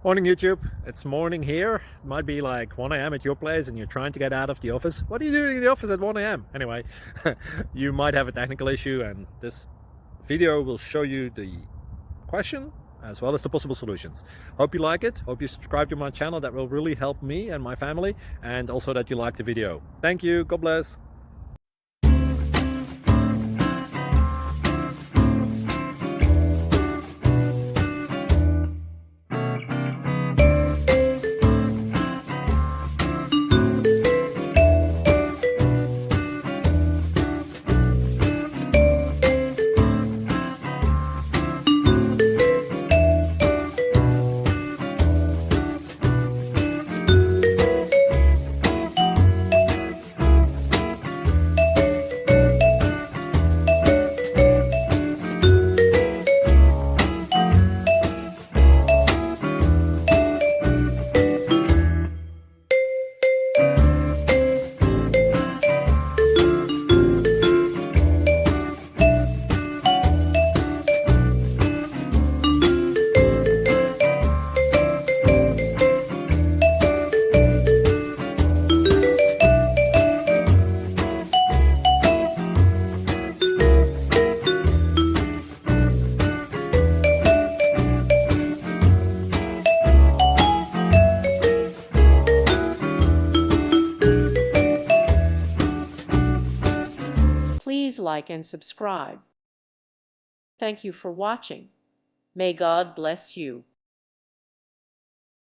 Morning YouTube, it's morning here. It might be like 1 a.m. at your place and you're trying to get out of the office. What are you doing in the office at 1 a.m.? Anyway, you might have a technical issue and this video will show you the question as well as the possible solutions. Hope you like it, hope you subscribe to my channel. That will really help me and my family, and also that you like the video. Thank you, God bless. Please like and subscribe. Thank you for watching. May God bless you.